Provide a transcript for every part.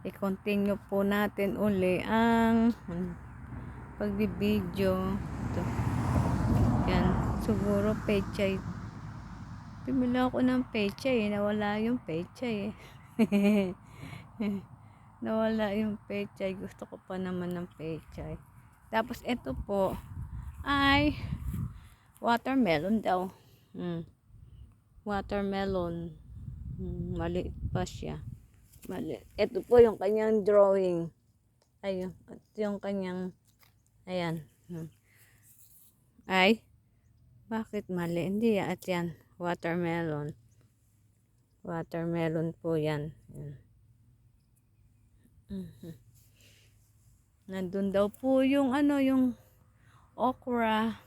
i-continue po natin uli ang pagbibideo. Ito. Yan. Siguro pechay. Bumili ako ng pechay. Nawala yung pechay. Nawala yung pechay. Gusto ko pa naman ng pechay. Tapos ito po ay watermelon daw. Watermelon. Maliit pa siya. Ito po yung kanyang drawing. Ayun. Ito yung kanyang, ayan. Ay, bakit mali? Hindi at yan. Watermelon. Watermelon po yan. Nandun daw po yung yung okra.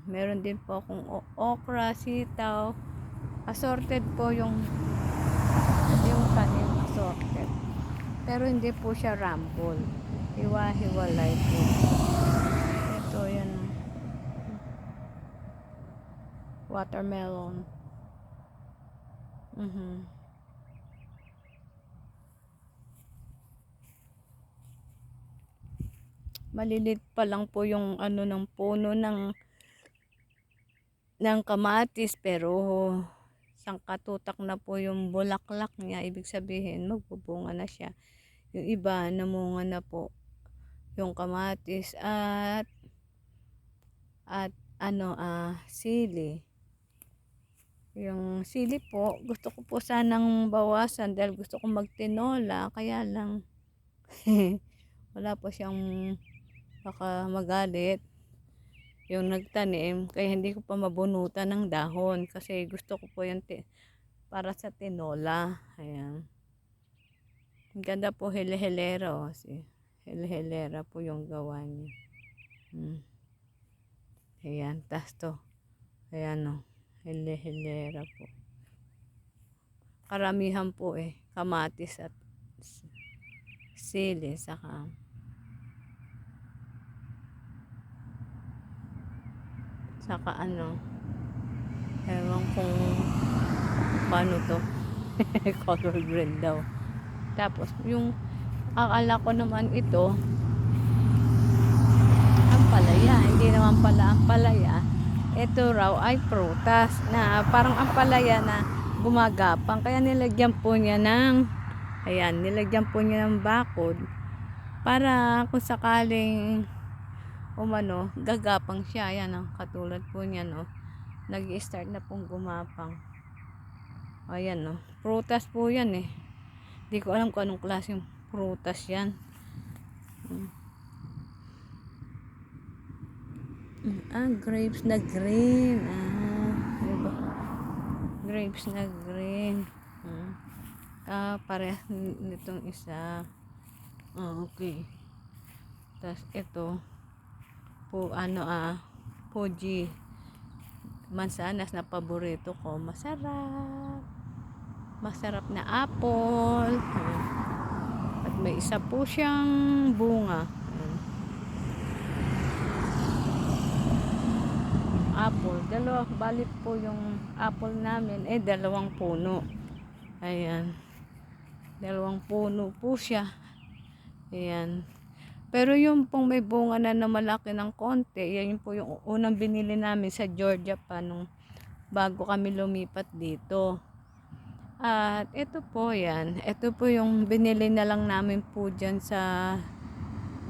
Meron din po akong okra, sitaw. Assorted po yung kanin, assorted. Pero hindi po siya rumble. Hiwa-hiwalay po. Ito yan. Watermelon. Malilit pa lang po yung ng puno ng kamatis, pero sangkatutak na po yung bulaklak niya. Ibig sabihin magbubunga na siya. Yung iba namunga na po yung kamatis at sili. Yung sili po, gusto ko po sanang bawasan dahil gusto ko magtinola, kaya lang wala po siyang, baka magalit yung nagtanim, kaya hindi ko pa mabunutan ng dahon kasi gusto ko po yung para sa tinola. Ayan. Ang ganda po, hele-helera. Hele-helera po yung gawa niya. Ayan, tas to. Ayan hele-helera po. Karamihan po kamatis at sili, saka ewan kung paano to. Color green daw. Tapos yung akala ko naman ito ampalaya, hindi naman pala ampalaya. Ito raw ay prutas na parang ampalaya na gumagapang, kaya nilagyan po niya ng bakod para kung sakaling gagapang siya. Ayan katulad po niya nag-i-start na pong gumapang. Ayan prutas po yan hindi ko alam kung anong klaseng prutas yan. Grapes na green. Diba? Grapes na green. Parehas nitong isa. Okay. Tapos ito po Fuji mansanas na paborito ko. Masarap na apple. At may isa po siyang bunga. Apple. Balik po yung apple namin dalawang puno. Ayan. Dalawang puno po siya. Ayan. Pero yung pong may bunga na malaki ng konti, yan po yung unang binili namin sa Georgia pa bago kami lumipat dito. At ito po yan. Ito po yung binili na lang namin po dyan sa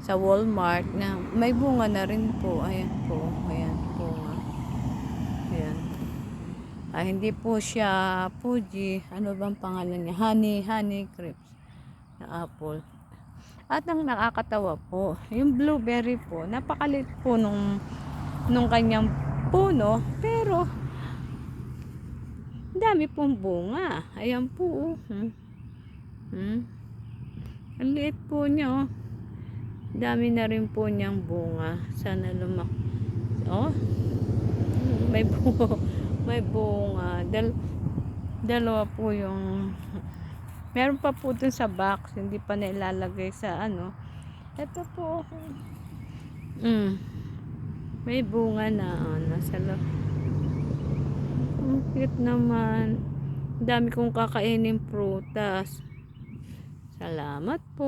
Walmart na may bunga na rin po. Ayan po. Ayan po. Ayan. Hindi po siya Fuji. Ano bang pangalan niya? Honey grapes na apple. At ang nakakatawa po, yung blueberry po, napakalit po nung kanyang puno, pero dami pong bunga. Ayan po. Ang liit po niya. Dami na rin po niyang bunga. Sana may bunga. Dalawa po yung meron pa po dun sa box, hindi pa nailalagay sa ito po may bunga na nasa loob. Cute naman. Dami kong kakainin prutas. Salamat po.